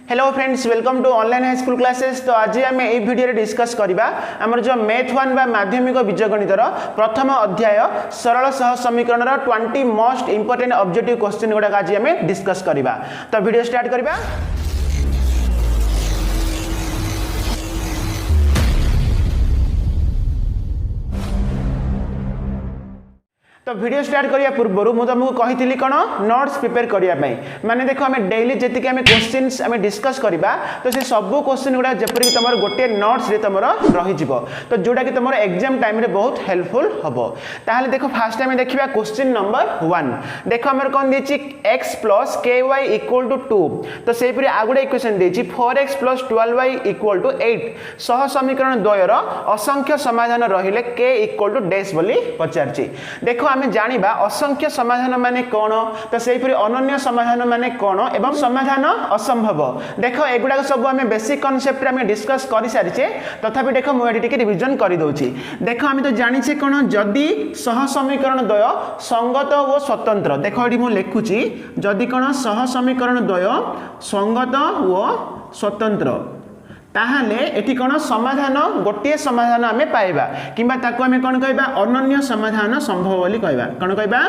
Hello friends, welcome to online high school classes. तो आज आम ये वीडियो डिस्कस करवा आमर जो मैथ 1 बा माध्यमिक बीजगणितर प्रथम अध्याय सरल सह समीकरण 20 मोस्ट इंपोर्टेंट ऑब्जेक्टिव क्वेश्चन गुड़ाक आज आम डिस्कस करवा। तो वीडियो स्टार्ट करवा। तो वीडियो स्टार्ट करिया पूर्व मु तुमको कही कौन नोट्स प्रिपेयर करने माने देखो आम डेली जी आम क्वेश्चंस आम डिस्कस करवा तो से सब क्वेश्चन गुड़ा जपरी तुम गोटे नोट्स रे तुम रही तो जोटा कि तुम एग्जाम टाइम रे बहुत हेल्पफुल हम। ताहले देखो फास्ट टाइम देखा क्वेश्चन नंबर 1। देखो आम कौन दी x plus ky equal to 2। तो से आउ गोटे इक्वेशन दी 4x plus 12y equal to 8। सह समीकरण द्वयर असंख्य समाधान रहिले k इक्वल टू डैश बोली पचारछि। देखो आम जानिबा असंख्य समाधान माने कौन, तो सेहीपरि अनन्य समाधान माने कौन एवं समाधान असंभव। देखो एगुडा सब आम बेसिक कॉन्सेप्ट आम डिस्कस कर सारिचे, तथापि देखो मुझे टिके रिविजन कर दउछि। देखो आम तो जानिचे कौन जदि सह समीकरण द्वय संगत और स्वतंत्र। देखो ये मुझे लिखुची जदि कौन सह समीकरण द्वय संगत और स्वतंत्र ताहले एठी कौन समाधान गोटे समाधान आमे पाइबा किंबा ताको आमे कौन कहबा अनन्य समाधान संभव बोली कहबा। कौन कहबा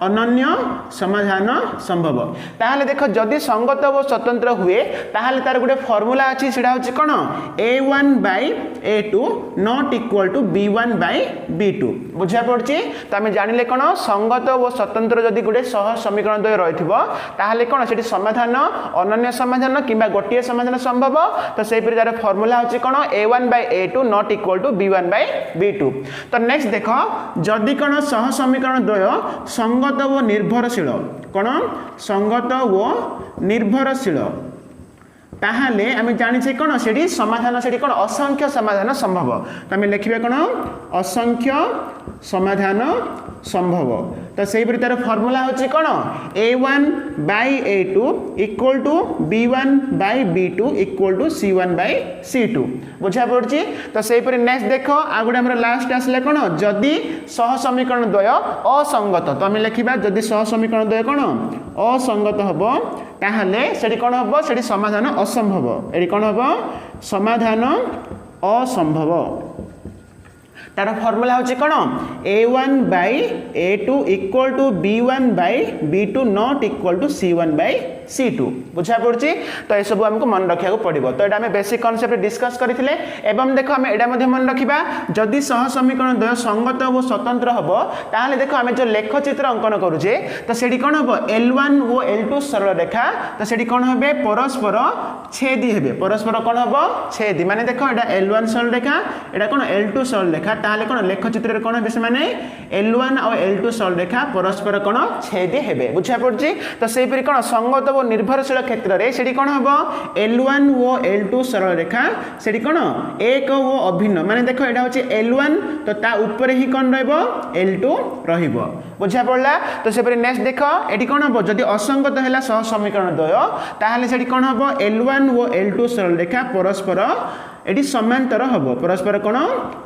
अनन्य समाधान संभव। ताहले देखो जदि संगत और स्वतंत्र हुए ताहले तार गोटे फॉर्मूला अछि सेडा होछि कोन a1 / a2 not equal to b1 / b2। बुझा पड़छि। तो आमे जानिले कोन संगत और स्वतंत्र जदि गोटे सह समीकरण द्वय रहिथिबो ताहले कोन सेठी समाधान अनन्य समाधान किंबा गोटे समाधान संभव। तो सेही पर तार फॉर्मूला होछि कोन a1 / a2 not equal to b1 / b2। तो नेक्स्ट देखो जदि कोन सह समीकरण द्वय संगत व निर्भरशील कौन संगत व निर्भरशील ताहले आम जानिछे कौन सेठी समाधान सेठी कौन असंख्य समाधान संभव। तो आम लिखिबा कौन असंख्य समाधान संभव। तो सही परि तार फॉर्मूला होछि कौन a1 / a2 equal to b1 / b2 equal to c1 / c2। बुझा पड़छि। तो सही परि नेक्स्ट देखो आ गुडे हमर लास्ट आसले कौन जदि सह समीकरण द्वय असंगत। तो आम लिखिबा जदि सह समीकरण द्वय कौन असंगत हबो ताहले सेठी कौन हबो सेठी समाधान असंभव। एठी कौन हबो समाधान असंभव। तार फॉर्मूला होछि कोन a1 / a2 equal to b1 / b2 not equal to c1 / c2। बुझा पड़छि। तो ये सब हमको मन रखिया को पड़िबो। तो एटा हमें बेसिक कांसेप्ट डिस्कस करथिले एवं देखो हमें एटा मध्ये मन रखिबा जदि सह समीकरण द्वय संगत और स्वतंत्र हबो ताहले देखो हमें जो लेख चित्र अंकन करूजे तो सेठी कोन हबो l1 और l2 सरल रेखा। तो सेठी कोन हबे परस्पर छेदी हेबे। परस्पर कोन हबो छेदी माने देखो एटा l1 सरल रेखा एटा कोन l2 सरल रेखा ताहले कोन लेख चित्र रे कोन हेबे से माने l1 और l2 सरल रेखा परस्पर कोन छेदी हेबे। बुझा पड़छि। तो सेही परि कोन संगत और निर्भरशील क्षेत्र रे सेठी कोन हबो l1 और l2 सरल रेखा सेठी कोन एक और अभिन्न माने देखो एटा होछि l1 तो ता ऊपर ही कोन रहबो l2 रहइबो। बुझा पड़ला। तो से परि नेक्स्ट देखो एठी कोन हबो जदि असंगत हैला सह समीकरण द्वय ताहले सेठी कोन हबो l1 और l2 सरल रेखा परस्पर एटी समांतर हबो। परस्पर कोन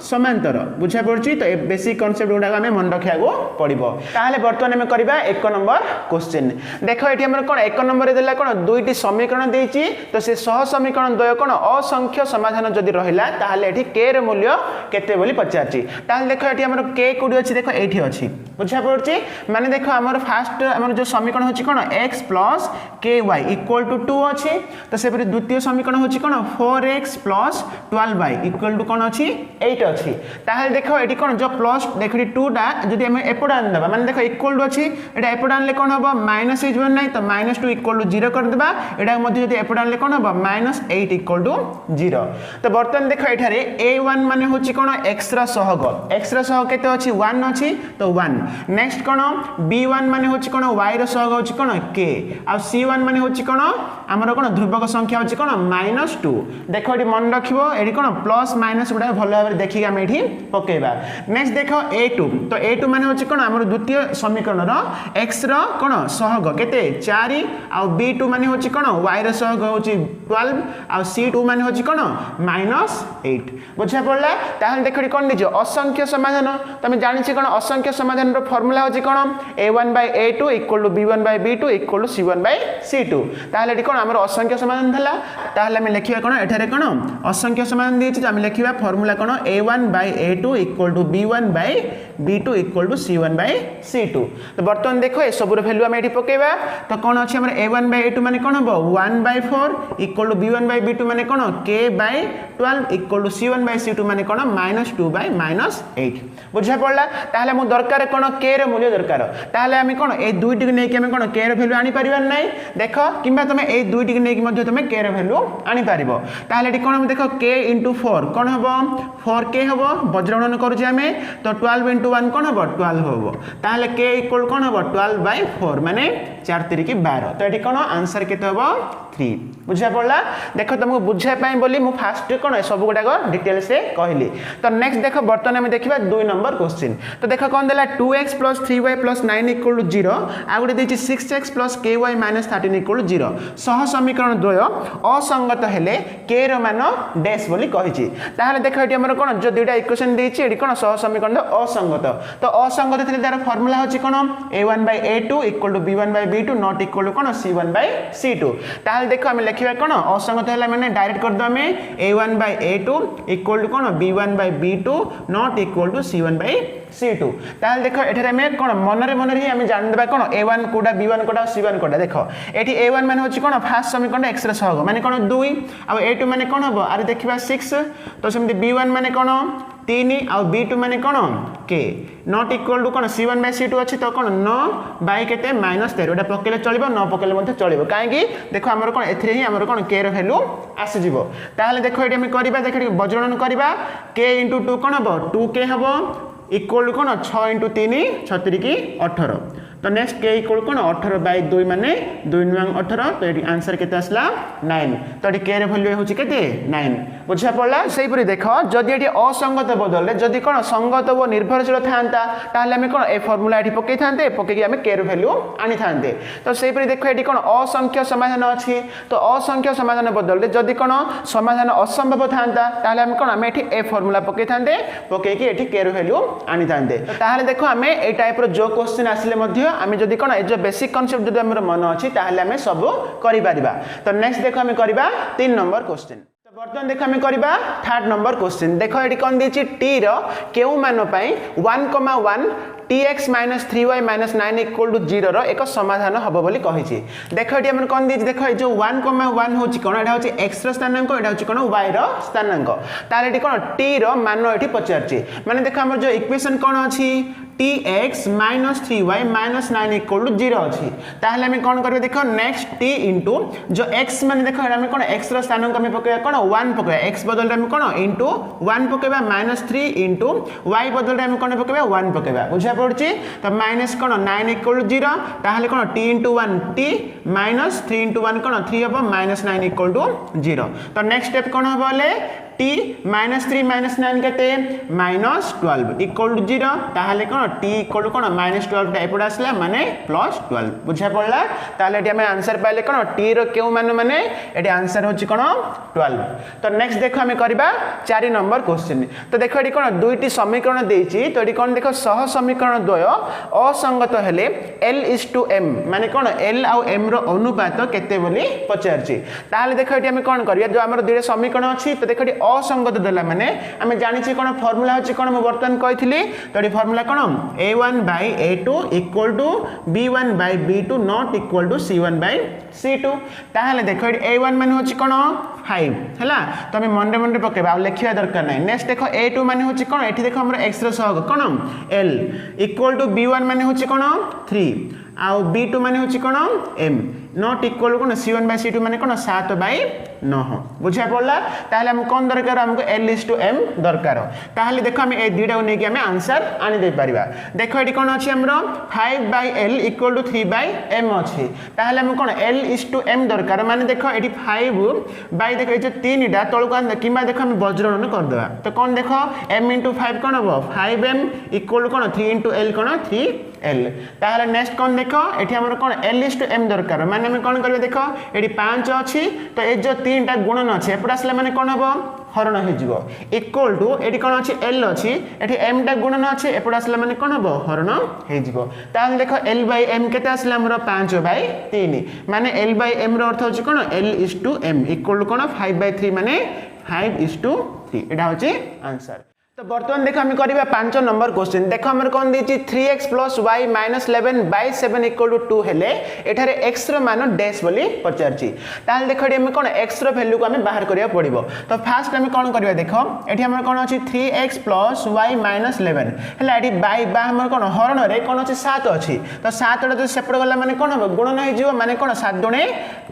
समांतर। बुझा पड़छि। तो ए बेसिक कांसेप्ट गुडा हमें मन रखिया को पड़िबो। ताहले वर्तमान हमें करबा 1 नंबर क्वेश्चन। देखो एठी हमर कोन 1 नंबर देला कोन दुईटी समीकरण देछि तो से सह समीकरण द्वय कोन असंख्य समाधान जदि रहिला ताहले एठी k र मूल्य केते बोली पचारछि। ताहले देखो एठी हमर k कोडी अछि देखो एठी अछि। बुझा पड़छि। माने देखो हमर फास्ट हमर जो समीकरण होछि कोन x plus ky equal to 2 अछि। तो से परि द्वितीय समीकरण होछि कोन 4x plus 12y equal to कौन अच्छी 8 अच्छी। ताहले देखो एटी कौन जो प्लस देखो 2 टा जदि हम एपट आन देबा माने देखो इक्वल टू अच्छी एटा एपट आनले कौन होबो माइनस हो जबो नै तो -2 इक्वल टू 0 कर देबा। एटा मध्ये जदि एपट आनले कौन होबो -8 इक्वल टू 0। तो बर्तन देखो एठारे a1 माने होची कौन x रा सहग। x रा सहग केते अछि 1 अछि तो 1। नेक्स्ट कौन b1 माने होची कौन y रा सहग होची कौन k आ c1 माने होची कौन हमर कौन ध्रुवक संख्या होची कौन -2। देखो एटी मन रखिबो एडी कोन प्लस माइनस गुडा भल भाबरे देखि हम एठी पकेबा। नेक्स्ट देखो a2 तो a2 माने होची कोन हमर द्वितीय समीकरण रो x रो कोन सहग केते 4 आ b2 माने होची कोन y रो सहग होची 12 आ c2 माने होची कोन -8। बुझा पड़ला। ताहले देखो कोन दिजो असंख्य समाधान। तमे जानि छी कोन असंख्य समाधान रो फार्मूला होची कोन a1/a2 = b1/b2 = c1/c2 ताहले एठी कोन हमर असंख्य समाधान थला ताहले हम लिखिबा कोन एठारे कोन असंख्य समाधान दिछि त हम लिखिबा फार्मूला कोन a1/a2 = b1/b2 = c1/c2 तो बर्तमान देखो ए सब रो वैल्यू हम एठी पकेबा तो कोन अछि हमर a1/a2 माने कोन हबो 1/4 = b1/b2 माने कोन k/12 = c1/c2 माने कोन -2/-8 बुझा पड़ला ताहले मु दरकार कोन k रो मूल्य दरकार ताहले हम कोन ए दुईटी नै कि हम कोन k रो वैल्यू आनी परिबा नै देखो किबा तमे ए दुईटी नै कि मध्ये तमे k रो वैल्यू आनी परिबो ताहले एठी कोन हम देखो k * 4 कोन हबो 4k हबो वज्रगणन करू जे हमें तो 12 * 1 कोन हबो 12 हबो ताहले k = कोन हबो 12/4 माने 4 3 की 12 तो एठी कोन आंसर केते हबो 3 बुझा पड़ला देखो तुमको बुझाय पाई बोली मु फास्ट कोन सब गुडा डिटेल से कहली तो नेक्स्ट देखो बर्तमान हम देखिबा 2 नंबर क्वेश्चन तो देखो कोन देला 2x + 3y + 9 = 0 आ गुडे देछि 6x + ky - 13 = 0 सह समीकरण द्वय असंगत हेले k रो मान डैश बोली कहिछि ताहले देखो एठी हमर कोन जो दुटा इक्वेशन देछि एठी कोन सह समीकरण असंगत तो असंगत थिले तार फार्मूला होछि कोन a1/a2 = b1/b2 not equal cone c1/c2 ताहले देखो हम लिखिबा कोन असंगत हैला माने डायरेक्ट कर दो हमें a1/a2 = cone b1/b2 not equal c1/c2 ताहले देखो एठारे हमें कोन मनरे ही हम जान देबा कोन a1 कोडा b1 कोडा c1 कोडा देखो एठी a1 माने होछि कोन फर्स्ट समीकरण x रे सहग माने कोन 2 आ a2 माने कोन हबो अरे देखिबा 6 तो सेमति b1 माने कोन 3 आ b2 माने कोन k not equal to cone c1/c2 अछि तो कोन 9 बाय केते -13 एटा पकेले चलिबो न पकेले मध्ये चलिबो काहे कि देखो हमर कोन एथरे ही हमर कोन k रो वैल्यू आसी जिवो ताहले देखो एटी हम करबा देखि वज्रगणन करबा k * 2 कोन हबो 2k हबो इक्वल कोन 6 * 3 36 की 18 तो नेक्स्ट k इक्वल कोन 18/2 माने 2 * 18 तो एटी आंसर केते आसला 9 तो एटी k रे वैल्यू होची केते 9 बुझा पड़ला सेही परि देखो जदी एटी असंगत बदलले जदी कोन संगत व निर्भरशील थांता ताहले हम कोन ए फार्मूला एटी पके थांते पके कि हम k रो वैल्यू आनी थांते तो सेही परि देखो एटी कोन असंख्य समाधान अछि तो असंख्य समाधान बदलले जदी कोन समाधान असंभव थांता ताहले हम कोन हम एटी ए फार्मूला पके थांते पके कि एटी k रो वैल्यू आनी थांते ताहले देखो हम ए टाइप रो जो क्वेश्चन आसीले मध्ये आमे जदी कोन ए जो बेसिक कांसेप्ट जदी हमर मन अछि ताहले हमें सब करि परिबा तो नेक्स्ट देखो हमें करबा 3 नंबर क्वेश्चन तो बर्तमान देखो हमें करबा 3rd नंबर क्वेश्चन देखो एटी कोन दिछि t रो केउ मान पई 1,1 tx - 3y - 9 = 0 रो एक समाधान हबो बोली कहिछि देखो एटी हमन कोन दिछि देखो ए जो 1,1 होछि कोन एटा होछि x रो स्थानांक एटा होछि कोन y रो स्थानांक ताले एटी कोन t रो मान एटी पचारछि माने देखो हमर जो इक्वेशन कोन अछि tx - 3y - 9 = 0 अछि ताहले हम कोन करबे देखो नेक्स्ट t इनटू जो x माने देखो हम कोन x रो स्थानांक हम पकेबा कोन 1 पकेबा x बदल हम कोन इनटू 1 पकेबा -3 इनटू y बदल हम कोन पकेबा 1 पकेबा बुझा पड़छि तो माइनस कोन 9 = 0 ताहले कोन t * 1 t -3 * 1 कोन 3 हबो -9 = 0 तो नेक्स्ट स्टेप कोन हबोले t -3 - 9 केते -12 = 0 ताहले कोन t = कोन -12 टा एपड आसला माने +12 बुझा पड़ला ताहले एटी हम आंसर पाइले कोन t रो केउ मान माने एटी आंसर होची कोन 12 तो नेक्स्ट देखो हम करबा 4 नंबर क्वेश्चन तो देखो एटी कोन दुईटी समीकरण देछि तो एटी कोन देखो सह समीकरण द्वय असंगत हेले l/m माने कोन l आ m रो अनुपात केते बोली पचारछि ताहले देखो एटी हम कोन करिया जो हमर दुईटा समीकरण अछि तो देखो एटी असंगत देला माने हमें जानि छी कोन फार्मूला होछि कोन म बर्तन कहिथिली तो eighty formula cone a1/a2 = b1/b2 not equal to c1/c2 ताहले देखो एटी a1 माने होछि कोन 5 हैला तो हम मन रे पकेबा आ लिखिया दरकार नै नेक्स्ट देखो a2 माने होछि कोन एठी देखो हमर x रो सहग कोन l = b1 माने होछि कोन 3 आ b2 माने होछि कोन m not equal cone c1/c2 माने कोन 7/9 बुझा पड़ला ताहले हम कोन दरकार हमको l/m दरकार ताहले देखो हम ए दुटा नै कि हम आंसर आनी दे परिबा देखो एटी कोन अछि हमरो 5/l = 3/m अछि ताहले हम कोन l/m दरकार माने देखो एटी 5 देखो ए जो 3 टा तळु कान किबा देखो हम वज्रगणन कर देबा तो कोन देखो m * 5 कोन हबो 5m = कोन 3 * l कोन 3l ताहले नेक्स्ट कोन देखो एठी हमर कोन l/m दरकार माने हम कोन करबे देखो एठी 5 अछि तो ए जो 3 टा गुणन अछि एपड आसले माने कोन हबो हरण हो इक्वल टू ये कौन अच्छी एल अच्छी ये एम टा गुणन अच्छे एपटे आसला माने कौन हम हरण हो देख एल बै एम के आसला 5/3 माने एल बै एम अर्थ हो कौन l is to m equal to कौन 5/3 माने 5:3 यहाँ हूँ आंसर। तो बर्तमान देख आम करवा 5 नंबर क्वेश्चन देख आम कौन देती 3x + y - 11/7 = 2 हेले एठारे x मान डैश बोली पचारची ताल देख आम कौन x वैल्यू को आम बाहर करिया पड़िबो। तो फास्ट आम कौन करवा देख एठी हमर कौन अछि 3x + y - 11 हला एठी बाय बा हमर कौन हरण रे कौन अछि 7 अछि तो 7 टा जो सेपट गला माने कौन हो गुणन हो जिवो माने कौन 7 दुणे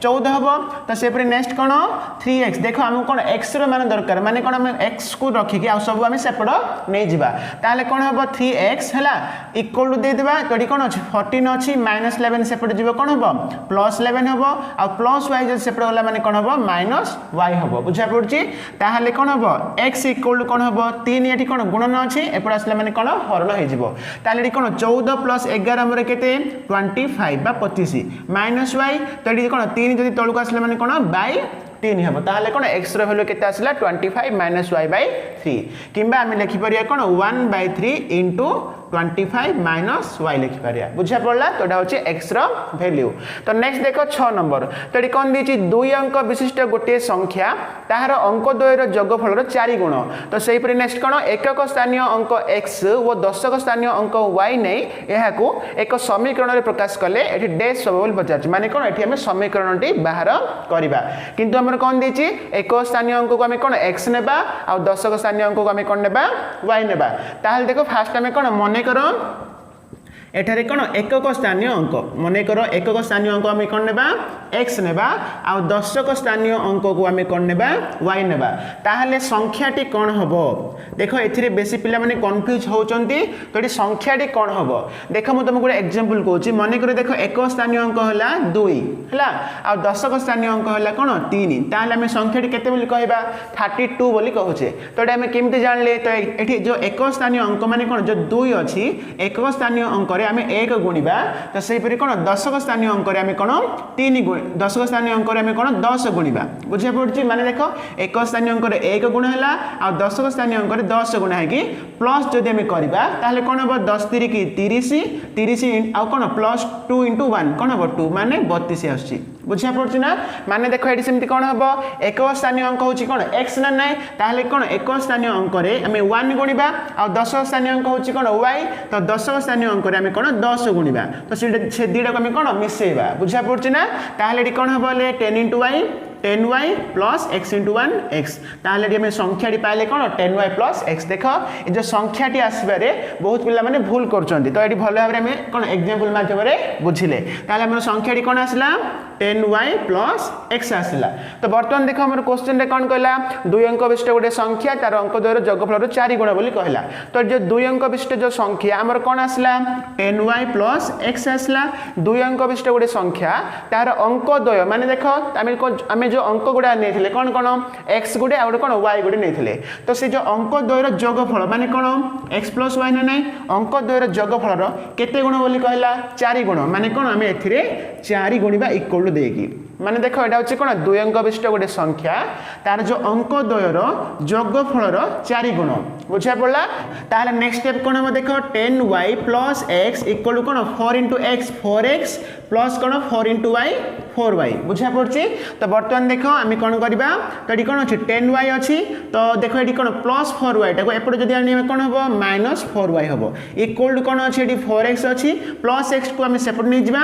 14 हबो। तो सेपरे नेक्स्ट कौन 3x देख हम कौन x मान दरकार माने कौन हम x को रखी कि आ सब आम सेपट नहीं जिबा ताले कौन हम 3x हला इक्वल टू दे देबा तो कौन अछि 14 अछि -11 सेपट जिवो कौन हम +11 हबो आ प्लस y जो सेपट गला माने कौन हम -y हबो बुझा पड़छि ताले कौन हम x इक्वल टू कौन हम 3 एठी कौन गुणन अछि एपड आसला माने कौन हरण हो जिवो ताले कौन 14 + 11 हमरे केते 25 बा 25 -y तो एठी कौन 3 जदी तळुक आसला माने कौन बाय 3 हम ताले कौन x रो वैल्यू केते आसला 25 - y/3 किंबा हम लिखि परिया कौन 1/3 * 25 - y लिखि परिया बुझा पड़ला तो एटा होची x रो वैल्यू। तो नेक्स्ट देखो 6 नंबर तो एटी कोन दिछि 2 अंक विशिष्ट गोटे संख्या ताहार अंक द्वय रो योगफल रो 4 गुण तो सेही परि नेक्स्ट कोन एकक स्थानीय अंक x व दशक स्थानीय अंक y नै एहाकू एक समीकरण रे प्रकाश कले एटी डैश सब बोल पचाछ माने कोन एटी हम समीकरणटी बाहर करबा किंतु हमर कोन दिछि एक स्थानीय अंक को हम कोन x नेबा आ दशक स्थानीय अंक को हम कोन नेबा y नेबा ताहाल देखो फास्ट हम कोन मने करो एठारे कौन एकक स्थानीय अंक मन कर एकक स्थानीय अंक आम कौन नेबा x नेबा आ दशक स्थानीय अंक को आम कौन नेबा y नेबा ताहले संख्याटी कौन हबो देखो एथिरे बेसी पिला माने कंफ्यूज होचंती तो एटी संख्याटी कौन हबो देखो मु तुमको एग्जांपल कहूची मन कर देखो एकक स्थानीय अंक हला 2 हला आ दशक स्थानीय अंक हला कौन 3 ताहले आम संख्याटी केते बोली कहबा 32 बोली कहूचे तो एटा हम केमते जानले तो एठी जो एकक स्थानीय अंक माने कौन जो 2 अछि एकक स्थानीय अंक आम 1 गुणिबा तो सेही परि कोन दशक स्थानीय अंक रे आम कोन 3 गुण दशक स्थानीय अंक रे आम कोन 10 गुणिबा बुझा पड़छि माने देखो एक स्थानीय अंक रे 1 गुण हला आ दशक स्थानीय अंक रे 10 गुण है कि प्लस जदि आम करबा ताले कोन हो 10 3 की 30 30 आ कोन प्लस 2 * 1 कोन हो 2 माने 32 आछि बुझा पड़छि ना माने देखो एठी सेमति कोन हबो एक स्थानीय अंक होछि कोन x ना नै ताले कोन एक स्थानीय अंक रे आम 1 गुणिबा आ दशक स्थानीय अंक होछि कोन y तो दशक स्थानीय अंक रे आम कोन 10 गुणिबा तो से दीटा को आम कोन मिसेबा बुझा पड़छि ना ताले एठी कोन हबो ले 10 * y 10y + x * 1x ताले एठी हम संख्याटी पाइले कोन 10y + x देखो ए जो संख्याटी आसीबारे बहुत पिला माने भूल करचंती तो एठी भलो भाबरे हम कोन एग्जांपल माध्यम रे बुझिले ताले हमर संख्याटी कोन आसला 10y + x आसला। तो बर्तमान देखो हमर क्वेश्चन रे कोन कहला 2 अंक विशिष्ट गोटे संख्या तार अंक द्वय रो योगफल रो 4 गुण बोली कहला तो जो 2 अंक विशिष्ट जो संख्या हमर कोन आसला 10y + x आसला 2 अंक विशिष्ट गोटे संख्या तार अंक द्वय माने देखो आमे जो अंक गुडा नेथिले कोन कोन x गुडे आ कोन y गुडे नेथिले तो से जो अंक द्वय रो योगफल माने कोन x + y नै अंक द्वय रो योगफल रो केते गुण बोली कहला 4 गुण माने कोन आमे एथिरे 4 गुणिबा इक्वल टू देकी माने देखो एटा होची कोन 2 अंक विशिष्ट गोटे संख्या तार जो अंक द्वय रो योगफल रो 4 गुण बुझा पड़ला ताले नेक्स्ट स्टेप कोन हम देखो 10y + x इक्वल टू कोन 4 * x 4x प्लस कोन 4 * y 4y बुझा पड़छि। तो बर्तमान देखो आमी कोन करबा तो एठी कोन अछि 10y अछि तो देखो एठी कोन +4y टाको एपटे जदि आनी कोन हबो -4y हबो इक्वल टू कोन अछि एठी 4x अछि प्लस x को आमी सेपरेट नै जिबा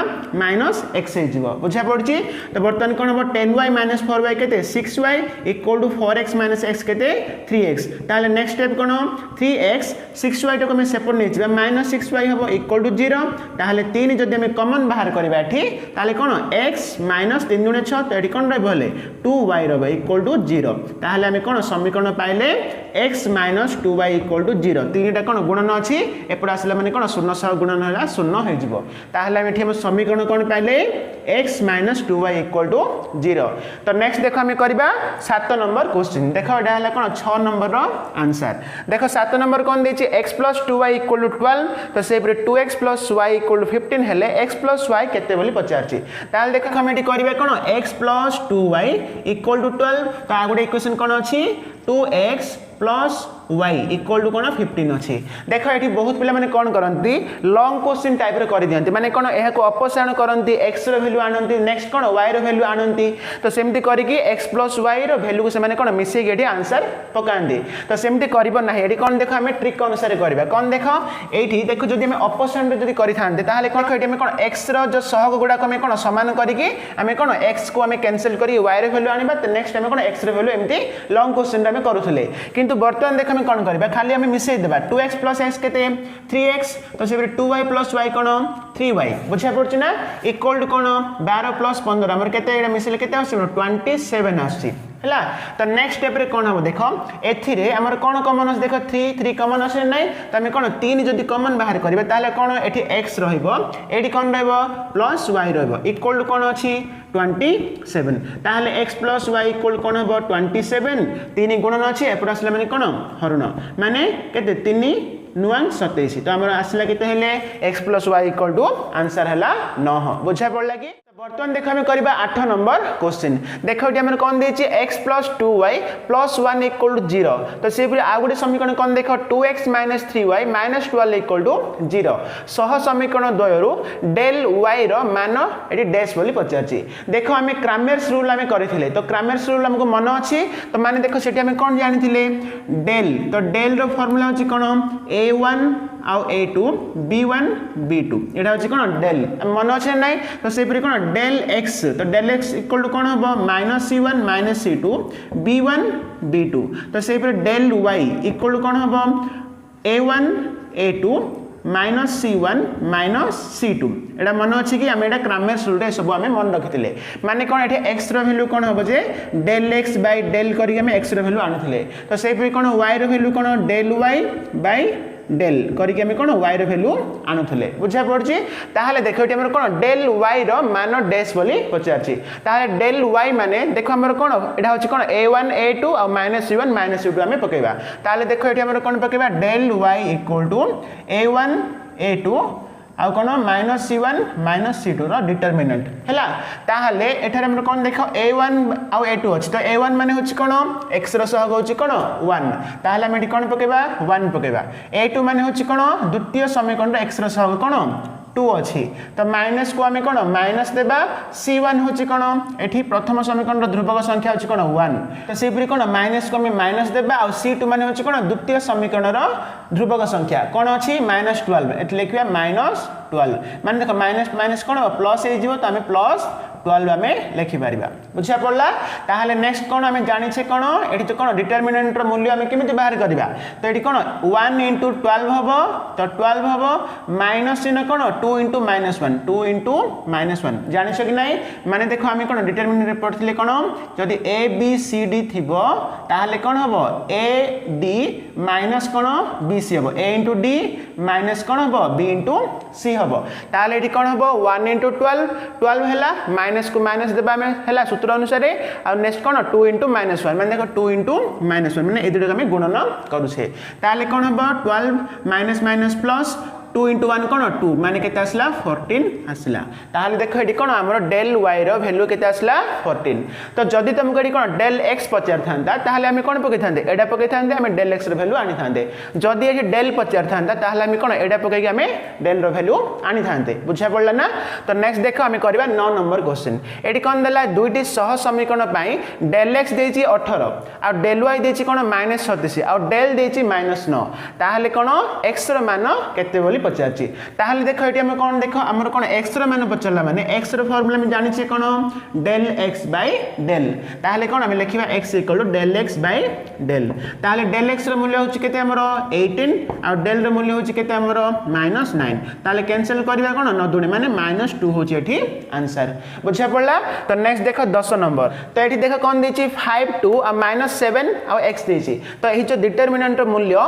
-x हे जिवो बुझा पड़छि। तो बर्तमान कोन हबो 10y - 4y केते 6y equal to 4x - x केते 3x ताले नेक्स्ट स्टेप कोन 3x 6y टाको आमी सेपरेट नै जिबा -6y हबो इक्वल टू 0 ताले 3 जदि आमी कॉमन बाहर करबा एठी ताले कोन x - 3 * 6 तो एठी कोन रहबो ले 2y रहबो इक्वल टू 0 ताले आमी कोन समीकरण पाइले x - 2y इक्वल टू 0 तीनटा कोन गुणन अछि एपडा आसला माने कोन 0 सह गुणन होला 0 हे जिवो ताले आमी एठी हम समीकरण कोन पाइले x - 2y इक्वल टू 0। तो नेक्स्ट देखो आमी करबा 7 नंबर क्वेश्चन देखो एडा हला कोन 6 नंबर रो आंसर देखो 7 नंबर कोन देछि x + 2y इक्वल टू 12 तो से 2x + y इक्वल टू 15 हेले x + y केते बोली पचारछि ताले देखो हम आम ये करेंगे कौन x plus 2y equal to 12 तो आ गोटे इक्वेशन कौन अच्छी 2x plus y equal to कौन 15 अच्छी देख ये बहुत पिला माने कौन करती लॉन्ग क्वेश्चन टाइप रे कर दियंती माने कौन यह अपसारण करती x रो वैल्यू आनती नेक्स्ट कौन y रो वैल्यू आनती तो सेमती करके x प्लस y रो वैल्यू को से कौन मिसेक ये आंसर पकाती तो सेमती कर ना ये कौन देख आम ट्रिक अनुसार करवा कौन देख ये देख जब आम अपसारण जब करें कौन ये कौन x रो जो सहग गुड़ाक आम कौन सामान करके आम कौन x को आम कैंसल कर y रो वैल्यू आने नेक्स्ट आम कौन x रो वैल्यू एमती लॉन्ग क्वेश्चन आम करूले किंतु बर्तमान देख कौन करबा खाली हमें मिसई देबा 2x प्लस x केते 3x तो से 2y प्लस y कोन 3y बुझा पड़छ ना इक्वल टू कोन 12 प्लस 15 हमर केते एटा मिसले केते आसी 27 आसी हला तो नेक्स्ट स्टेप रे कोन हो देखो एथि रे हमर कोन कॉमन देखो 3 कॉमन आसे नै तो हमें कोन 3 जदी कॉमन बाहर करबा ताले कोन एथि x रहइबो एथि कोन रहइबो प्लस y रहइबो इक्वल टू कोन अछि 27 ताहले x प्लस y इक्वल कोन हो 27 3 गुणन अछि एपड आसले माने कोन हरण माने केते 3 9 27 तो हमर आसला केते हेले x plus y equal to answer हला 9 बुझा पड़ला कि बर्तमान देख आम करबा 8 नंबर क्वेश्चन देख ये हमर कोन देछि x plus 2y plus 1 equal to 0 तो से आ गोटे समीकरण कोन देख 2x minus 3y minus 12 equal to 0 सह समीकरण द्वयरु डेल y रो मान एटी डैश बोली पचारछि देखो आम क्रामेर्स रूल आम करथिले तो क्रामेर्स रूल हमको मन अछि तो माने देखो सेठी आम कोन जानिथिले डेल तो डेल रो फार्मूला अछि कोन a1 आउ a2 b1 b2 एटा अछि कोन डेल मन अछि नै तो से परि कोन डेल x तो डेल x इक्वल टू कोन हो minus c1 minus c2 b1 b2 तो से परि डेल y इक्वल टू कोन हो a1 a2 minus c1 minus c2 एटा मन अछि कि हम एटा क्रामेर्स रूल रे सब हमें मन रखिथिले माने कोन एठी x रो वैल्यू कोन हो जे डेल x बाय डेल करी हमें x रो वैल्यू आनथिले तो से परि कोन y रो वैल्यू कोन डेल y बाय डेल करिके हमें कोन y रो वैल्यू आनुथले बुझा पड़छि ताहाले देखो एटी हमर कोन डेल y रो मान डैश बोली पचारछि ताहाले डेल y माने देखो हमर कोन एटा होछि कोन a1 a2 और माइनस c1 माइनस c2 हमें पकेबा ताहाले देखो एटी हमर कोन पकेबा डेल y equal to a1 a2 आउ कोन माइनस c1 माइनस c2 रो डिटरमिनेंट हैला ताहाले एठारे हमर कोन देखो a1 आउ a2 अछि तो a1 माने होछि कोन x रो सहग होछि कोन 1 ताहाले हम एठी कोन पकेबा 1 पकेबा a2 माने होछि कोन द्वितीय समीकरण रो x रो सहग कोन 2 अछि तो माइनस को हमें कोन माइनस देबा c1 होछि कोन एठी प्रथम समीकरण रो ध्रुवक संख्या होछि कोन 1 तो से परि कोन माइनस को हमें माइनस देबा और c2 माने होछि कोन द्वितीय समीकरण रो ध्रुवक संख्या कोन अछि -12 एठी लिखिबा -12 माने देखो माइनस माइनस कोन प्लस हे जिवो तो हमें प्लस 12 हमें लिखि पारिबा बुझा पड़ला ताहाले नेक्स्ट कोन हमें जानि छे कोन एठी तो कोन डिटरमिनेंट रो मूल्य हमें केमिति बाहर करबा तो एठी कोन 1 * 12 हबो तो 12 हबो माइनस चिन्ह कोन 2 * -1 2 * -1 जानि छ कि नै माने देखो हमें कोन डिटरमिनेंट रे पढथिले कोन जदि a b c d थिबो ताहाले कोन हबो a d minus cone b c हबो a * d माइनस कोन हबो b * c हबो ताहाले एठी कोन हबो 1 * 12 12 हैला माइनस को माइनस देबा में हैला सूत्र अनुसार और नेक्स्ट कोन 2 * -1 माने देखो 2 * -1 माने ए दुटा हमें गुणन करू छे ताले कोन हबो 12 माइनस माइनस प्लस 2 * 1 कोन 2 माने केते आसला 14 आसला ताहाले देखो एडी कोन हमर डेल y रो वैल्यू केते आसला 14 तो जदी तुमको एडी कोन डेल x पचार थांता ताहाले हम कोन पके थांते एडा पके थांते हम डेल x रो वैल्यू आनी थांते जदी एडी डेल पचार थांता ताहाले हम कोन एडा पके हम डेल रो वैल्यू आनी थांते बुझा पड़ला ना तो नेक्स्ट देखो हम करबा 9 नंबर क्वेश्चन एडी कोन देला दुईटी सह समीकरण पई डेल x देछि 18 और डेल y देछि कोन -36 और डेल देछि -9 ताहाले कोन x रो मान केते बोली पचारछि ताहाले देखो एटी हम कोन देखो हमर कोन x रो मान पचरला माने x रो फार्मूला में जानि छै कोन डेल x बाय डेल ताहाले कोन हम लिखिबा x = del x by del ताहाले डेल x रो मूल्य होछि केते हमर 18 और डेल रो मूल्य होछि केते हमर -9 ताहाले कैंसिल करबा कोन 9 दुणे माने -2 होछि एठी आंसर बुझा पड़ला तो नेक्स्ट देखो 10 नंबर तो एठी देखो कोन देछि 5 2 और -7 और x देछि तो एही जो डिटरमिनेंट रो मूल्य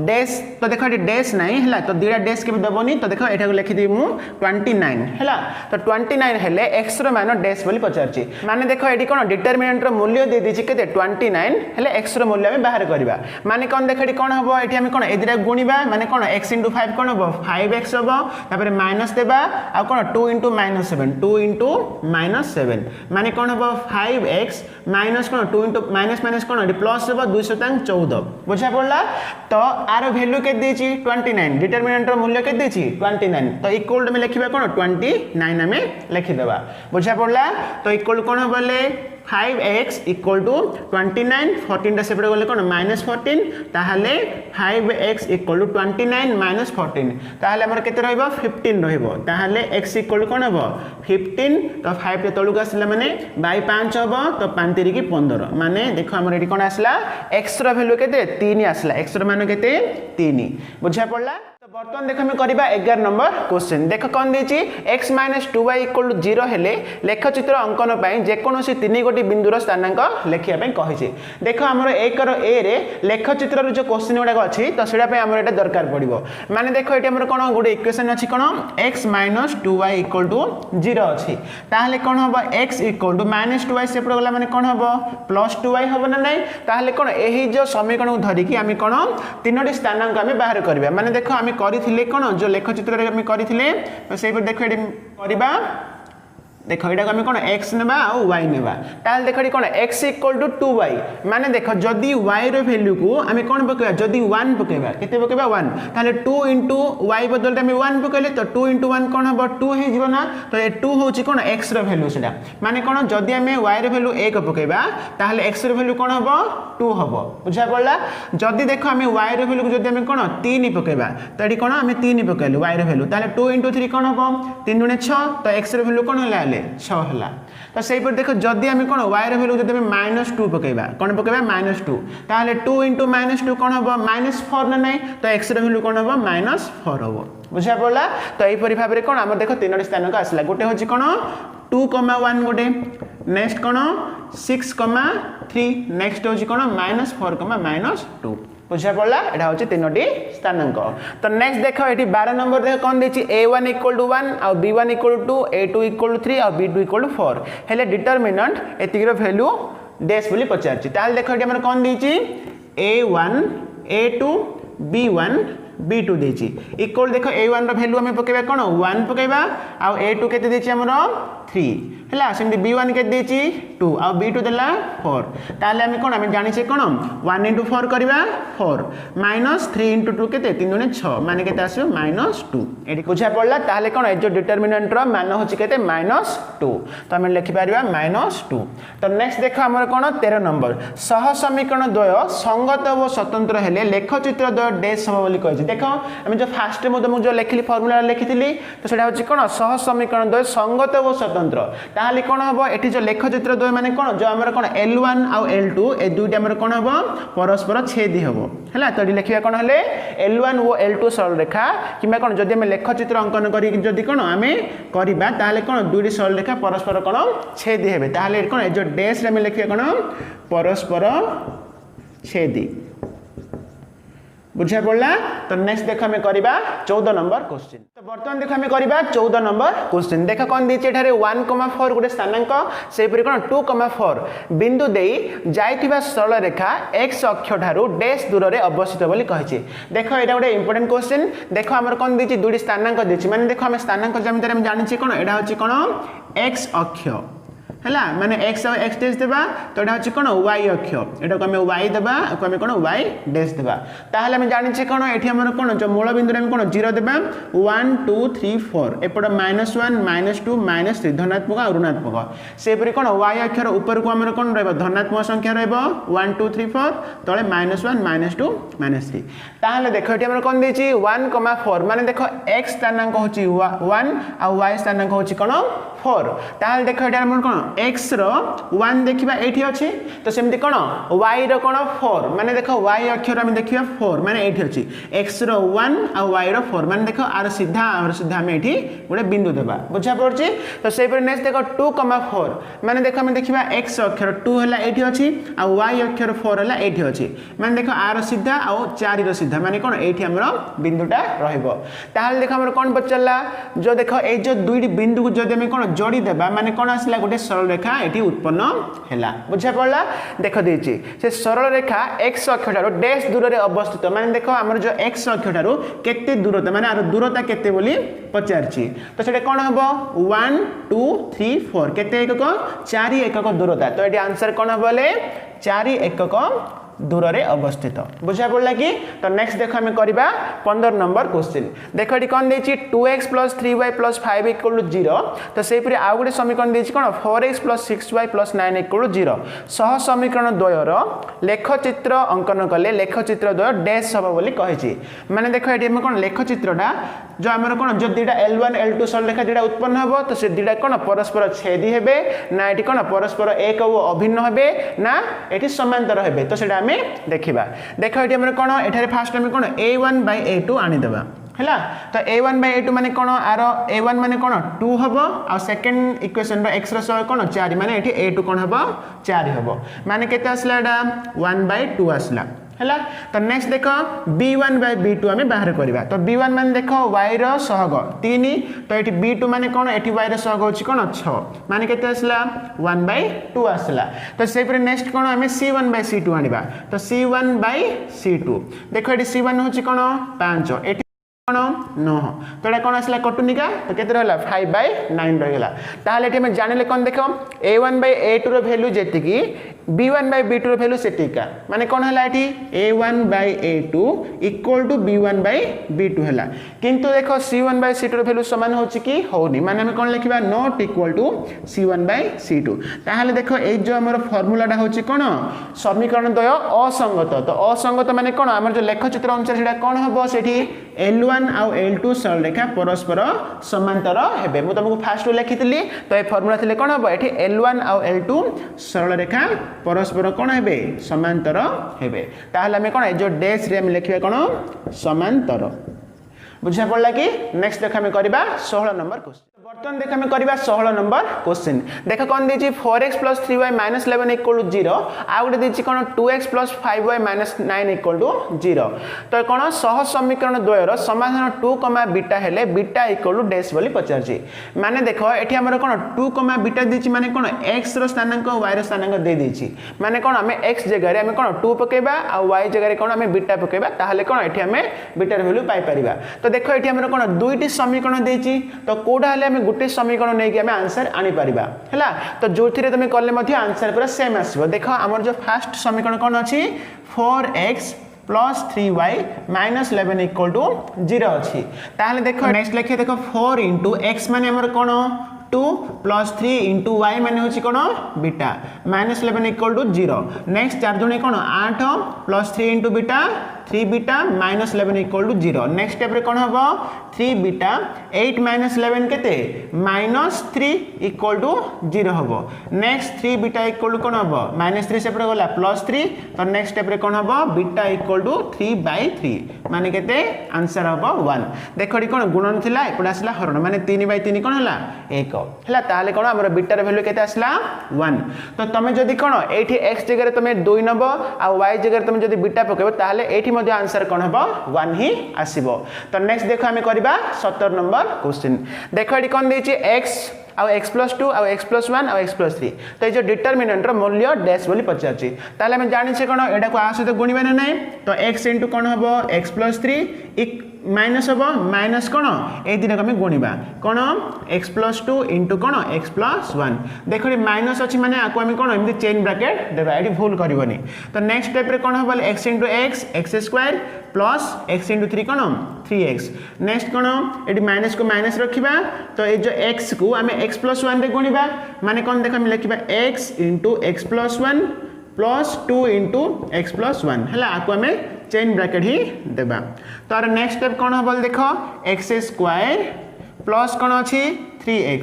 डैश तो देखो एठी डैश नै हला तो दिरा डैश डेज के दबनी तो देख एटा लिखि देबी मु 29 हैला तो 29 हेले x रो मान डेज बोली पचारची माने देखो एटी कोन डिटरमिनेंट रो मूल्य दे दिछि केते 29 हेले x रो मूल्य हम बाहर करबा माने कोन देख एटी कोन हबो एटी हम कोन एदिरा गुणीबा माने कोन x * 5 कोन हबो 5x हबो तापर माइनस देबा आ कोन 2 * -7 2 * -7 माने कोन हबो 5x माइनस कोन 2 * माइनस कोन एटी प्लस हबो 214 बुझा पड़ला तो आरो वैल्यू के देछि 29 डिटरमिनेंट रो मूल्य के देछि 29 तो इक्वल में लिखिबा कोन 29 हमें लिखि देबा बुझा पड़ला तो इक्वल कोन बोले 5x इक्वल टू 29 14 सेपरे गले कोन -14 ताहाले 5x इक्वल टू 29 -14 ताहाले हमर केते रहइबो 15 रहइबो ताहाले x इक्वल कोन हबो 15 तो 5 के तळुक आसला माने बाय 5 हबो तो 5 3 की 15 माने देखो हमर एठी कोन आसला x रो वैल्यू केते 3 आसला x रो मान केते 3 बुझा पड़ला तो बर्तमान देख हम करबा 11 नंबर क्वेश्चन देख कोन देछि x - 2y = 0 हेले लेखचित्र अंकन पई जे कोनोसी तीन गोटी बिंदुर स्थानांक लेखिया पई कहिछि देखो हमर 1 रो a रे लेखचित्र रो जो क्वेश्चन गुडा अछि तो सेडा पई हमर एटा दरकार पड़िबो माने देखो एटी हमर कोन गुडे इक्वेशन अछि कोन x - 2y = 0 अछि ताहले कोन हबो x = -2y सेपड गला माने कोन हबो +2y हबो ना नै ताहले कोन एही जो समीकरण को धरि कि आमी कोन तीनोटी स्थानांक आमी बाहर करबा माने देखो आमी करिथिले कोन जो लेखचित्र रे आमी करिथिले तो सेहि पर देखो एटी करबा देखो एटा हम कोन x नेबा आ y नेबा ताल देखो एटी कोन x = 2y माने देखो जदी y रो वैल्यू को आमी कोन पकेबा जदी 1 पकेबा केते पकेबा 1 ताले 2 * y बदलते आमी 1 पकेले तो 2 * 1 कोन हबो 2 हे जिवो ना तो ए 2 होची कोन x रो वैल्यू सेटा माने कोन जदी आमी y रो वैल्यू 1 पकेबा ताले x रो वैल्यू कोन हबो 2 हबो बुझा पड़ला जदी देखो आमी y रो वैल्यू को जदी आमी कोन 3 पकेबा तो एटी कोन आमी 3 पकेलु y रो वैल्यू ताले 2 * 3 कोन हबो 3 * 6 तो x रो वैल्यू कोन होला 6 हला तो सेहि पर देखो जदी आमी कोन y रो वैल्यू जदी आमी -2 पकेबा कोन पकेबा -2 ताले 2 * -2 कोन हबो -4 ना नै तो x रो वैल्यू कोन हबो -4 हबो बुझा पड़ला तो एही परि भाबरे कोन हम देखो तीनोटी स्थान का आसला गोटे होची कोन 2,1 गोटे नेक्स्ट कोन 6,3 नेक्स्ट होची कोन -4,-2 बुझा पड़ला एटा होची तीनोटी स्थानांक तो नेक्स्ट देखो एटी 12 नंबर देखो कोन देछि a1 = 1 आ b1 = 2 a2 = 3 आ b2 = 4 हेले डिटरमिनेंट एतिरो वैल्यू डैश बोली पचारछि ताल देखो एटी हमर कोन देछि a1 a2 b1 b2 देछि इक्वल देखो a1 रो वैल्यू हम पकेबा कोन 1 पकेबा आ a2 केते देछि हमर 3 हला सेमति b1 के देछि 2 आ b2 देला 4 ताले हम कोन हम जानि छै कोन 1 * 4 करबा 4 -3 * 2 केते 3 * 6 माने केते आसीबो -2 एडी बुझा पड़ला ताले कोन ए जो डिटरमिनेंट रो मान होछि केते -2 तो हम लिखि पारिबा -2 तो नेक्स्ट देखो हमर कोन 13 नंबर सह समीकरण द्वय संगत व स्वतंत्र हेले लेखचित्र द्वय डैश हबो बोली कहै छै देखो हम जो फास्ट में जो लिखली फॉर्मूला लिखिथिली तो सेटा होछि कोन सह समीकरण द्वय संगत व स्वतंत्र ताहाली कोन हबो एठी जो लेखचित्र द्वय माने कोन जो हमर कोन L1 आ L2 ए दुईटा हमर कोन हबो परस्पर छेदी हबो हला तो लिखिया कोन हले L1 व L2 सरल रेखा किबा कोन जदी हम लेखचित्र अंकन करी जदी कोन हमें करिबा ताहाले कोन दुईटी सरल रेखा परस्पर कोन छेदी हेबे ताहाले कोन ए जो डैश रे हम लिखिया कोन परस्पर छेदी बुझा पड़ला तो नेक्स्ट देख हमें करबा 14 नंबर क्वेश्चन तो वर्तमान देख हमें करबा 14 नंबर क्वेश्चन देख कोन दिछि एठारे 1,4 गुटे स्थानांक सेहि परि कोन 2,4 बिंदु देई जायतिबा सरल रेखा x अक्ष ठारू डैश दूर रे अवस्थित बोली कहिछि देखो एटा गुटे इंपोर्टेंट क्वेश्चन देखो हमर कोन दिछि दुडी स्थानांक दिछि माने देखो हम स्थानांक ज्यामिति हम जानि छि कोन एटा होछि कोन x अक्ष हला माने x और x डैश देबा तो एटा होछि कोन y अक्ष एटा को हम y देबा को हम कोन y डैश देबा ताहाले हम जानि छै कोन एठी हमर कोन जो मूल बिंदु रे हम कोन 0 देबा 1 2 3 4 एपड -1 -2 -3 धनात्मक और ऋणात्मक सेपरि कोन y अक्ष रो ऊपर को हमर कोन रहबो धनात्मक संख्या रहबो 1 2 3 4 तळे -1 -2 -3 ताहाले देखो एठी हमर कोन देछि 1,4 माने देखो x स्थानांक होछि 1 आ y स्थानांक होछि कोन 4 ताल देख एटा हमर कोन x रो 1 देखिबा एठी अछि तो सेमति कोन y रो कोन 4 माने देखो y अक्षर हम देखिबा 4 माने एठी अछि x रो 1 आ y रो 4 माने देखो आर सीधा हम एठी गोटे बिंदु देबा बुझा पड़छि तो सेहि पर नेक्स्ट देखो 2, 4 माने देखो हम देखिबा x अक्षर 2 हला एठी अछि आ y अक्षर 4 हला एठी अछि माने देखो आर सीधा आ 4 रो सीधा माने कोन एठी हमरो बिंदुटा रहइबो ताल देखो हमर कोन बचला जो देखो ए जो दुईटी बिंदु को जदि हम कोन जोड़ी देबा माने कोन आसला गोटे सरल रेखा एठी उत्पन्न हैला बुझा पड़ला देखो देछि से सरल रेखा x अक्षर डैश दूर रे अवस्थित माने देखो हमर जो x अक्षर केते दूरता माने आरो दूरता केते बोली पचारछि तो सेटा कोन हबो 1 2 3 4 केते एकक 4 एकक दूरता तो एटी आंसर कोन हबले 4 एकक दूर रे अवस्थित बुझा पड़ला कि तो नेक्स्ट देखो हम करबा 15 नंबर क्वेश्चन देखो एटी कोन देछि 2x + 3y + 5 = 0 तो सेहि परि आ गुडे समीकरण देछि कोन 4x + 6y + 9 = 0 सह समीकरण द्वयर लेखचित्र अंकन कले लेखचित्र द्वय डैश हबो बोली कहिछि माने देखो एटी हम कोन लेखचित्रटा जो हमर कोन जो दिडा L1 L2 सरल रेखा दिडा उत्पन्न हबो तो से दिडा कोन परस्पर छेदी हेबे ना एटी कोन परस्पर एक ओ अभिन्न हेबे ना एटी समांतर हेबे तो सेटा हमें देखिबा देखो एटी हमर कोन एठारे फास्ट हम कोन a1/a2 आनी देबा हैला तो a1/a2 माने कोन आर a1 माने कोन 2 हबो आ सेकंड इक्वेशन रो x रो सह कोन 4 माने एठी a2 कोन हबो 4 हबो माने केते आसला एडा 1/2 आसला हैला तो नेक्स्ट देखो b1/b2 हमें बाहर करबा तो b1 माने देखो y रो सहग 3 तो एठी b2 माने कोन एठी y रो सहग होची कोन 6 माने केते आसला 1/2 आसला तो सेहि पर नेक्स्ट कोन हमें c1/c2 आनिबा तो c1/c2 देखो एठी c1 होची कोन 5 एठी कोन 9 तो एटा कोन आसला कटुनिका तो केते रहला 5/9 रहला ताले एठी हम जानिले कोन देखो a1/a2 रो वैल्यू जेति की b1/b2 रो वैल्यू सेटिका माने कोन हला एठी a1/a2 = b1/b2 हला किंतु देखो c1/c2 रो वैल्यू समान होची की होनी माने हम कोन लिखिबा नॉट इक्वल टू c1/c2 ताहाले देखो ए जो हमर फार्मूलाटा होची कोन समीकरण द्वय असंगत तो असंगत माने कोन हमर जो लेखचित्र अनुसार सेटा कोन हबो सेठी L1 आ L2 सरल रेखा परस्पर समांतर हेबे मु तुमको फास्ट लिखितली तो ए फार्मूला थिले कोन हबो एठी L1 आ L2 सरल रेखा परस्पर कोन हेबे समांतर हेबे ताहले हम कोन ए जो डैश रे हम लिखिबे कोन समांतर बुझा पड़ला कि नेक्स्ट देख हम करबा 16 नंबर क्वेश्चन बर्तन देख हम करबा 16 नंबर क्वेश्चन देख कोन देछि 4x + 3y - 11 = 0 आ गुटे देछि कोन 2x + 5y - 9 = 0 तो कोन सह समीकरण द्वयर समाधान 2, बीटा हेले बीटा = डैश बोली पचारछि माने देखो एठी हमर कोन 2, बीटा देछि माने कोन x रो स्थानांक y रो स्थानांक दे देछि माने कोन हमें x जगह रे हमें कोन 2 पकेबा आ y जगह रे कोन हमें बीटा पकेबा ताहले कोन एठी हमें बीटा रो वैल्यू पाई परिबा तो देखो एठी हमर कोन दुईटी समीकरण देछि तो कोडा हले हमें गुटे समीकरण नै कि हमें आंसर आनी परिबा हैला तो जोथिरे तमे करले मध्ये आंसर पूरा सेम आसीबो देखो हमर जो फर्स्ट समीकरण कोन अछि 4x + 3y - 11 = 0 अछि ताहले देखो नेक्स्ट लिखे देखो 4 * x माने हमर कोन 2 + 3 * y माने होछि कोन बीटा -11 = 0 नेक्स्ट चार जने कोन 8 + 3 * बीटा 3 बीटा -11 = 0 नेक्स्ट स्टेप रे कोन हबो 3 बीटा 8 - 11 केते -3 = 0 हबो नेक्स्ट 3 बीटा = कोन हबो -3 स्टेप रे गला +3 तो नेक्स्ट स्टेप रे कोन हबो बीटा = 3/3 माने केते आंसर हबो 1 देखो डी कोन गुणन थिला एपडा आसला हरण माने 3/3 कोन हला 1 हला ताले कोन हमर बीटा रे वैल्यू केते आसला 1 तो तमे जदी कोन एठी x जगह रे तमे 2 नबो आ y जगह रे तमे जदी बीटा पकेबो ताले एठी मध्ये आंसर कोन हबो 1 ही आसीबो तो नेक्स्ट देखो हम करबा 17 नंबर क्वेश्चन देखो एठी कोन देछि x आ x + 2 आ x + 1 आ x + 3 तो ए जो डिटरमिनेंट रो मूल्य डैश बोली पचारछि ताले हम जानि छै कोन एडा को आ सहित गुणिबा ना नै तो x * कोन हबो x + 3 माइनस हबो माइनस कोन ए दिन हम गुणिबा कोन x + 2 * कोन x + 1 देखो रे माइनस अछि माने आको हम कोन एमि चेन ब्रैकेट देबा एडी भूल करबनी तो नेक्स्ट स्टेप रे कोन हबो x * x x² plus x * 3 कोन 3x नेक्स्ट कोन एडी माइनस को माइनस रखिबा तो ए जो x को हम x + 1 रे गुणिबा माने कोन देख हम लिखिबा x * x + 1 प्लस 2 * x + 1 हला आको हमें चेन ब्रैकेट ही देबा तो आर नेक्स्ट स्टेप कोन हबल देखो x² प्लस कोन अछि 3x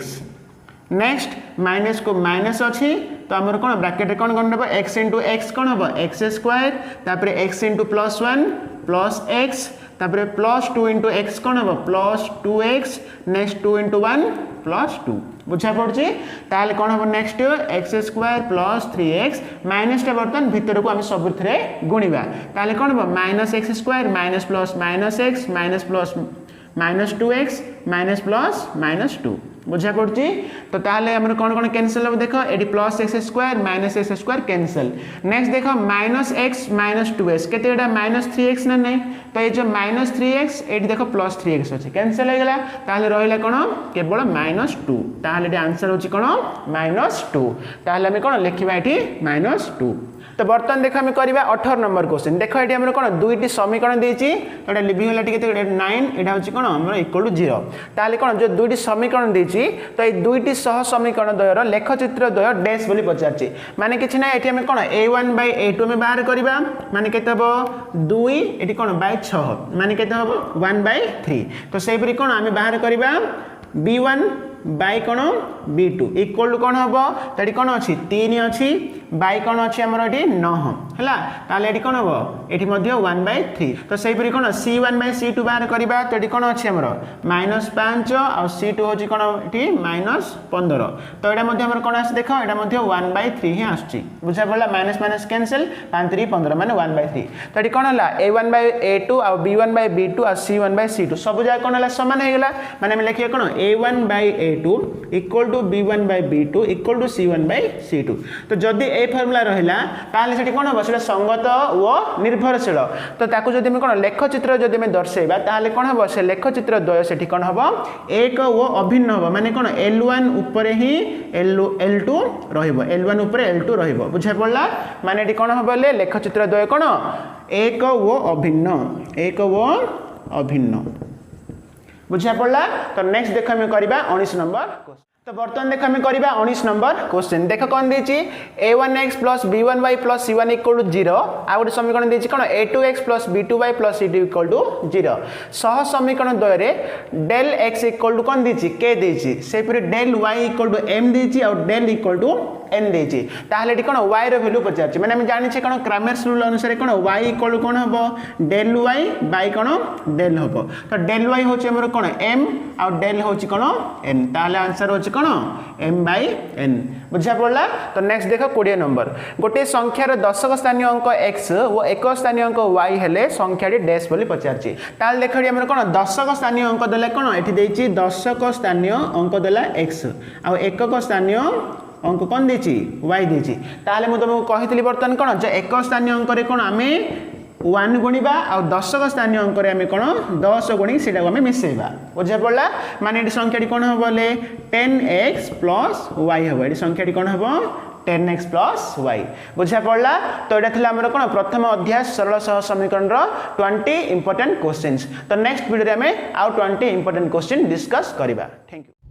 नेक्स्ट माइनस को माइनस अच्छी तो आमर कौन ब्रैकेट कौन कौन हम एक्स इंटू एक्स कौन हम एक्स स्क्वायर तापर एक्स इंटू +1 प्लस एक्स तापर +2 इंटू एक्स कौन हम +2x नेक्स्ट 2 इंटू 1 +2 बुझा पड़ी ताल कौन हम next x square plus 3x minus टा बर्तन भितर को आम सब गुणा ताल कौन हम -x square minus plus minus x minus plus -2x minus plus -2 बुझा पड़ी तो ताले हमर कौन कौन कैंसिल हम देख ये +x square -x square cancel next देख -x -2x केते -3x ना नहीं तो ये जो -3x ये देख +3x अच्छे कैंसिल हो गला ताले रहिला कौन केवल -2 ताले आंसर होची कौन -2 ताले हम कौन लिखिबा एठी -2 तो बर्तमान देख आम करवा 18 नंबर क्वेश्चन देख ये आम कौन दुईटी समीकरण देती तो लिविंग है 9 यहाँ हूँ कौन आम इक्वल टू 0 ताले कौन जो दुईटी समीकरण देती तो ये दुईटी सह समीकरण द्वयर लेखचित्र द्वय डैश बोली पचार माने किसी ना ये कौन a1/a2 में बाहर करवा माने केते हम 2 ये कौन बाय 6 माने केते हम 1/3 तो सेपरी कौन आम बाहर करवा b1 बाय कौन b2 इक्वल टू कौन हम तो कौन अच्छी 3 अच्छी बाय कौन अच्छी आमर ये 9 है ताले ये कौन हम ये 1/3 तो सेपरी कौन c1/c2 बाहर करवा तो ये कौन अच्छी आमर -5 आ c2 हूँ कौन ये -15 तो यहाँ कौन आस देख यहाँ 1/3 ही आस बुझा पड़ा माइनस माइनस कैंसिल 5 3 15 माने 1/3 तो ये कौन है a1/a2 आ b1/b2 आ c1/c2 सब जगह कौन है सामान हो गला माने लिखिए कौन a1/a2 equal to b1/b2 equal to c1/c2 तो जदि ए फॉर्मूला रहिला ताले सेठी कोन हबो सेटा संगत व निर्भरशील तो ताकू जदि हम कोन लेखचित्र जदि हम दर्शेबा ताले कोन हबो से लेखचित्र द्वय सेठी कोन हबो एक व अभिन्न हबो माने कोन L1 ऊपर ही L2 रहिबो L1 ऊपर L2 रहिबो बुझा पड़ला माने एठी कोन हबो ले लेखचित्र द्वय कोन एक व अभिन्न बुझा पड़ला तो नेक्स्ट देख हम करबा 19 नंबर तो बर्तमान देख आम करवा 19 नंबर क्वेश्चन देख कौन देती a1x plus b1y plus c1 equal to 0 आ गोटे समीकरण देती कौन a2x plus b2y plus c2 equal to 0 सह समीकरण द्वय डेल x इक्वल टू कौन देती k देती सेपरी del y equal to m देती और डेल इक्वल टू n देती ताहले कौन y रो वैल्यू पचार मैंने हम जानी कौन क्रामेर्स रूल अनुसार कौन y इक्वल टू कौन हम डेल y बाय कौन डेल हम तो डेल y हूँ आम कौन m आ डेल हूँ कौन n ताहले आंसर हो कौन m/n बुझा पड़ा तो नेक्स्ट देख 20 नंबर गोटे संख्यार दशक स्थानीय अंक x और एक स्थानीय अंक y हेले संख्याटी डैश बोली पचारछि ताल देख हमर कोन दशक स्थानीय अंक देला कोन एठी देछि दशक स्थानीय अंक देला x आ एकक स्थानीय अंक कौन देछि y देछि ताले मु तुमको कहितली बर्तन कोन जे एक स्थानीय अंक रे कोन आमे 1 गुणिबा आ दशक स्थानीय अंक रे आमे कोन 10 गुणी सेटा आमे मिसेबा बुझा पड़ला माने एटी संख्याटी कोन हबो ले 10x प्लस y हबो एटी संख्याटी कोन हबो 10x प्लस y बुझा पड़ला तो एटा थिला हमर कोन प्रथम अध्याय सरल सह समीकरण रो 20 इंपोर्टेंट क्वेश्चंस तो नेक्स्ट वीडियो रे आमे आउ 20 इंपोर्टेंट क्वेश्चन डिस्कस करिबा थैंक यू।